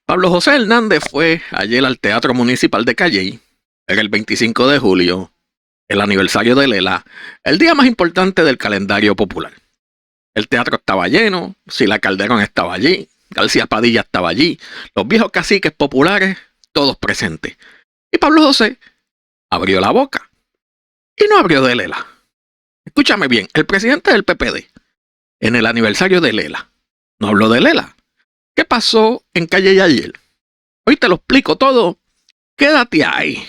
Pablo José Hernández fue ayer al Teatro Municipal de Calley. Era el 25 de julio, el aniversario de Lela, el día más importante del calendario popular. El teatro estaba lleno, Sila Calderón estaba allí, García Padilla estaba allí, los viejos caciques populares, todos presentes. Y Pablo José abrió la boca y no abrió de Lela. Escúchame bien, el presidente del PPD, en el aniversario de Lela, no habló de Lela. ¿Qué pasó en Calley ayer? Hoy te lo explico todo. Quédate ahí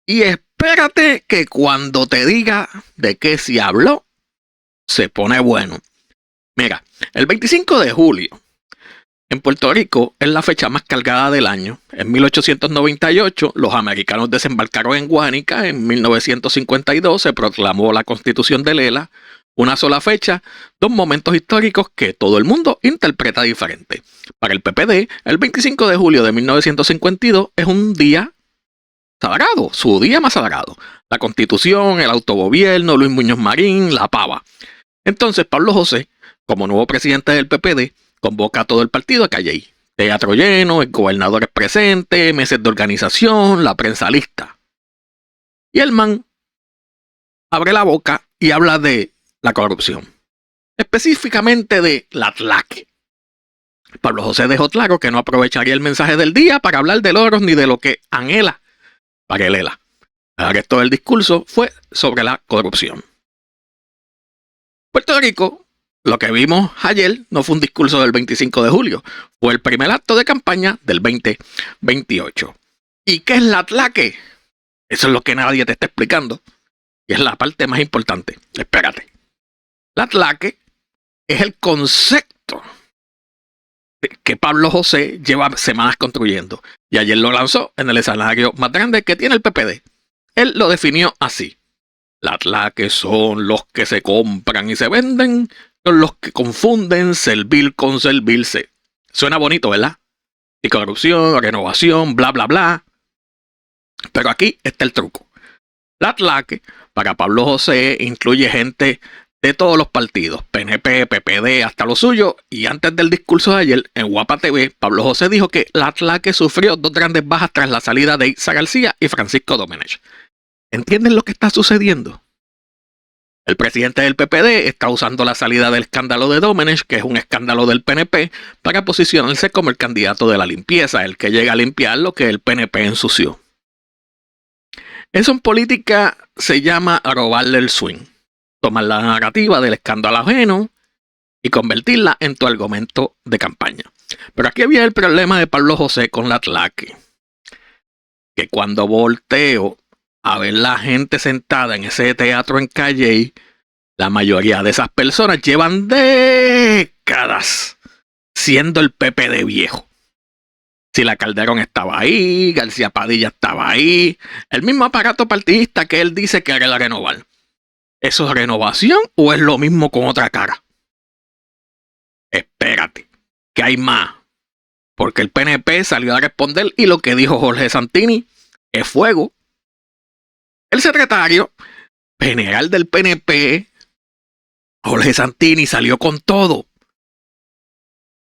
y espérate que cuando te diga de qué se habló, se pone bueno. Mira, el 25 de julio en Puerto Rico es la fecha más cargada del año. En 1898 los americanos desembarcaron en Guánica. En 1952 se proclamó la Constitución de Lela. Una sola fecha, dos momentos históricos que todo el mundo interpreta diferente. Para el PPD, el 25 de julio de 1952 es un día sagrado, su día más sagrado. La Constitución, el autogobierno, Luis Muñoz Marín, la pava. Entonces Pablo José, como nuevo presidente del PPD, convoca a todo el partido a Calley. Teatro lleno, el gobernador es presente, meses de organización, la prensa lista. Y el man abre la boca y habla de la corrupción. Específicamente de la tlaque. Pablo José dejó claro que no aprovecharía el mensaje del día para hablar de loros ni de lo que anhela para el Lela. El resto del discurso fue sobre la corrupción. Puerto Rico, lo que vimos ayer no fue un discurso del 25 de julio, fue el primer acto de campaña del 2028. ¿Y qué es la tlaque? Eso es lo que nadie te está explicando. Y es la parte más importante. Espérate. La tlaque es el concepto que Pablo José lleva semanas construyendo. Y ayer lo lanzó en el escenario más grande que tiene el PPD. Él lo definió así. La tlaque son los que se compran y se venden, son los que confunden servir con servirse. Suena bonito, ¿verdad? Y corrupción, renovación, bla, bla, bla. Pero aquí está el truco. La tlaque, para Pablo José, incluye gente de todos los partidos, PNP, PPD, hasta lo suyo, y antes del discurso de ayer, en Guapa TV, Pablo José dijo que la tlaque sufrió dos grandes bajas tras la salida de Itza García y Francisco Domenech. ¿Entienden lo que está sucediendo? El presidente del PPD está usando la salida del escándalo de Domenech, que es un escándalo del PNP, para posicionarse como el candidato de la limpieza, el que llega a limpiar lo que el PNP ensució. Eso en política se llama robarle el swing. Tomar la narrativa del escándalo ajeno y convertirla en tu argumento de campaña. Pero aquí había el problema de Pablo José con la tlaque. Que cuando volteo a ver la gente sentada en ese teatro en Calley, la mayoría de esas personas llevan décadas siendo el PPD viejo. Sila Calderón estaba ahí, García Padilla estaba ahí, el mismo aparato partidista que él dice que quiere renovar. ¿Eso es renovación o es lo mismo con otra cara? Espérate, que hay más. Porque el PNP salió a responder y lo que dijo Jorge Santini es fuego. El secretario general del PNP, Jorge Santini, salió con todo.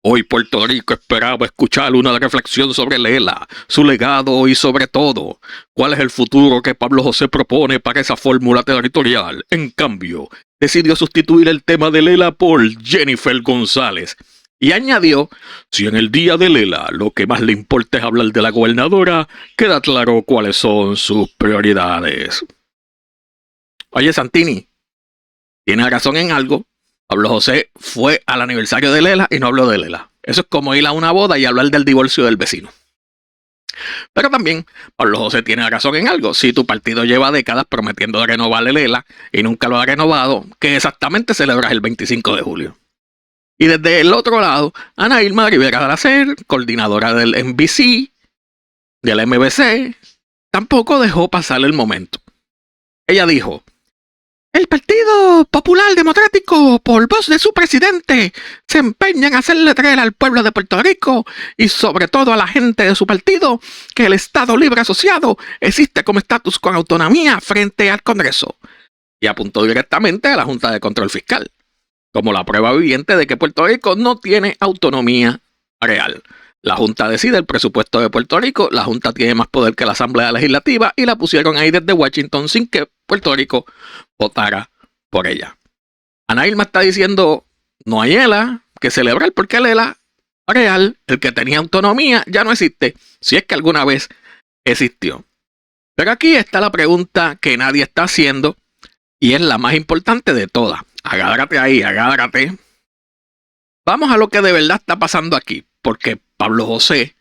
Hoy Puerto Rico esperaba escuchar una reflexión sobre Lela, su legado y sobre todo, cuál es el futuro que Pablo José propone para esa fórmula territorial. En cambio, decidió sustituir el tema de Lela por Jennifer González. Y añadió, si en el día de Lela lo que más le importa es hablar de la gobernadora, queda claro cuáles son sus prioridades. Oye, Santini, tiene razón en algo. Pablo José fue al aniversario de Lela y no habló de Lela. Eso es como ir a una boda y hablar del divorcio del vecino. Pero también Pablo José tiene razón en algo. Si tu partido lleva décadas prometiendo renovarle Lela y nunca lo ha renovado, ¿qué exactamente celebras el 25 de julio? Y desde el otro lado, Ana Irma Rivera Dalacer, coordinadora del NBC, del MBC, tampoco dejó pasar el momento. Ella dijo: el Partido Popular Democrático, por voz de su presidente, se empeña en hacerle creer al pueblo de Puerto Rico y sobre todo a la gente de su partido que el Estado Libre Asociado existe como estatus con autonomía frente al Congreso. Y apuntó directamente a la Junta de Control Fiscal, como la prueba viviente de que Puerto Rico no tiene autonomía real. La Junta decide el presupuesto de Puerto Rico, la Junta tiene más poder que la Asamblea Legislativa y la pusieron ahí desde Washington sin que Puerto Rico votara por ella. Ana Irma está diciendo, no hay ELA que celebrar porque el ELA real, el que tenía autonomía, ya no existe, si es que alguna vez existió. Pero aquí está la pregunta que nadie está haciendo y es la más importante de todas. Agárrate ahí, agárrate. Vamos a lo que de verdad está pasando aquí, porque Pablo José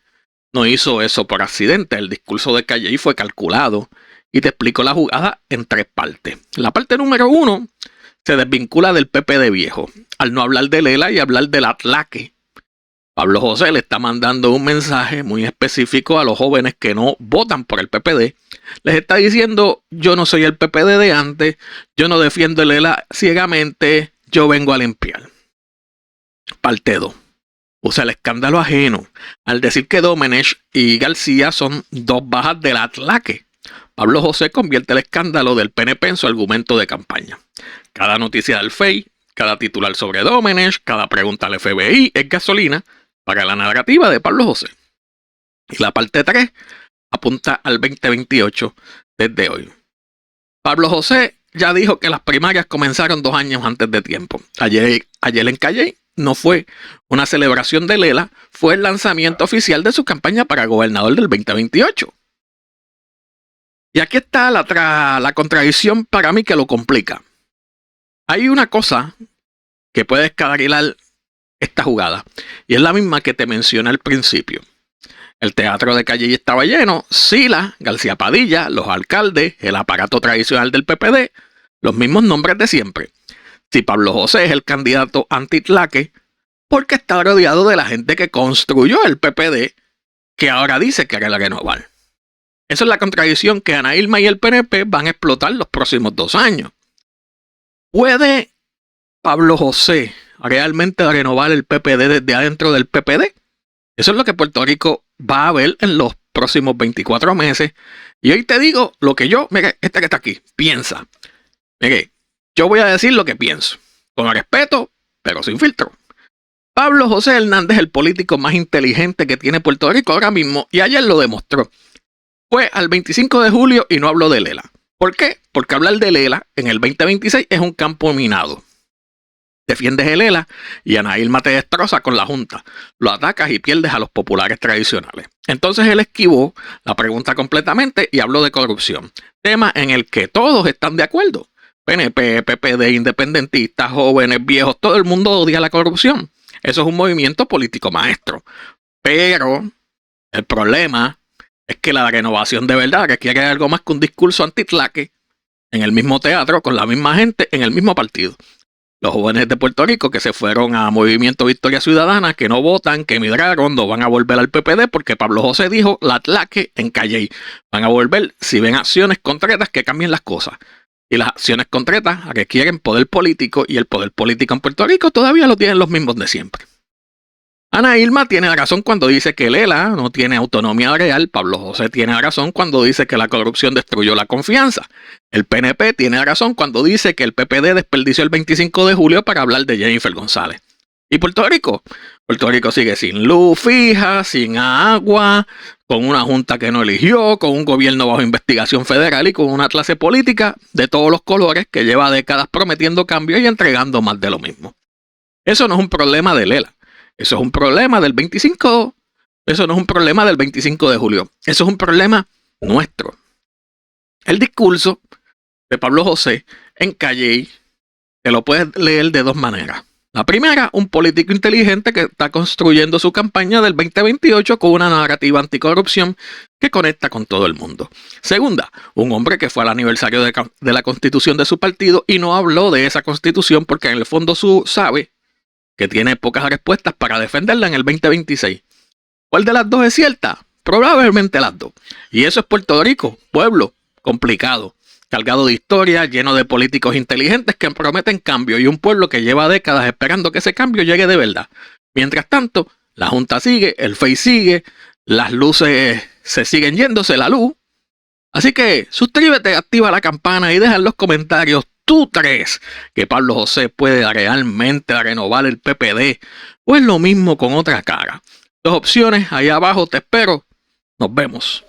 no hizo eso por accidente. El discurso de Calley fue calculado y te explico la jugada en 3 partes. La parte número 1 se desvincula del PPD viejo, al no hablar de Lela y hablar del atlaque. Pablo José le está mandando un mensaje muy específico a los jóvenes que no votan por el PPD. Les está diciendo, yo no soy el PPD de antes, yo no defiendo el Lela ciegamente, yo vengo a limpiar. Parte 2. Usa el escándalo ajeno al decir que Domenech y García son 2 bajas del atlaque. Pablo José convierte el escándalo del PNP en su argumento de campaña. Cada noticia del FEI, cada titular sobre Domenech, cada pregunta al FBI es gasolina para la narrativa de Pablo José. Y la parte 3 apunta al 2028 desde hoy. Pablo José ya dijo que las primarias comenzaron 2 años antes de tiempo. Ayer en Calley no fue una celebración de Lela, fue el lanzamiento oficial de su campaña para gobernador del 2028. Y aquí está la contradicción para mí que lo complica. Hay una cosa que puede descarrilar esta jugada, y es la misma que te mencioné al principio. El teatro de Calley estaba lleno, Sila, García Padilla, los alcaldes, el aparato tradicional del PPD, los mismos nombres de siempre. Si Pablo José es el candidato anti-tlaque, porque está rodeado de la gente que construyó el PPD, que ahora dice que quiere renovar. Esa es la contradicción que Ana Irma y el PNP van a explotar los próximos 2 años. ¿Puede Pablo José realmente renovar el PPD desde adentro del PPD? Eso es lo que Puerto Rico va a ver en los próximos 24 meses. Y hoy te digo lo que yo, mire, este que está aquí, piensa. Mire, yo voy a decir lo que pienso, con respeto, pero sin filtro. Pablo José Hernández es el político más inteligente que tiene Puerto Rico ahora mismo y ayer lo demostró. Fue al 25 de julio y no habló de Lela. ¿Por qué? Porque hablar de Lela en el 2026 es un campo minado. Defiendes el Lela y Ana Irma te destroza con la Junta. Lo atacas y pierdes a los populares tradicionales. Entonces él esquivó la pregunta completamente y habló de corrupción. Tema en el que todos están de acuerdo. PNP, PPD, independentistas, jóvenes, viejos, todo el mundo odia la corrupción. Eso es un movimiento político maestro. Pero el problema es que la renovación de verdad requiere algo más que un discurso anti-tlaque en el mismo teatro, con la misma gente, en el mismo partido. Los jóvenes de Puerto Rico que se fueron a Movimiento Victoria Ciudadana, que no votan, que emigraron, no van a volver al PPD porque Pablo José dijo la tlaque en Calley. Van a volver si ven acciones concretas que cambien las cosas. Y las acciones concretas requieren poder político y el poder político en Puerto Rico todavía lo tienen los mismos de siempre. Ana Irma tiene razón cuando dice que Lela no tiene autonomía real. Pablo José tiene razón cuando dice que la corrupción destruyó la confianza. El PNP tiene razón cuando dice que el PPD desperdició el 25 de julio para hablar de Jennifer González. ¿Y Puerto Rico? Puerto Rico sigue sin luz fija, sin agua, con una junta que no eligió, con un gobierno bajo investigación federal y con una clase política de todos los colores que lleva décadas prometiendo cambios y entregando más de lo mismo. Eso no es un problema de Lela. Eso es un problema del 25. Eso no es un problema del 25 de julio. Eso es un problema nuestro. El discurso de Pablo José en Calley te lo puedes leer de 2 maneras. La primera, un político inteligente que está construyendo su campaña del 2028 con una narrativa anticorrupción que conecta con todo el mundo. Segunda, un hombre que fue al aniversario de la constitución de su partido y no habló de esa constitución porque en el fondo sabe que tiene pocas respuestas para defenderla en el 2026. ¿Cuál de las 2 es cierta? Probablemente las 2. Y eso es Puerto Rico, pueblo complicado, cargado de historia, lleno de políticos inteligentes que prometen cambio y un pueblo que lleva décadas esperando que ese cambio llegue de verdad. Mientras tanto, la Junta sigue, el FEI sigue, las luces se siguen yéndose la luz. Así que suscríbete, activa la campana y deja en los comentarios. ¿Tú crees que Pablo José puede realmente renovar el PPD? ¿O es lo mismo con otra cara? Dos opciones, ahí abajo te espero. Nos vemos.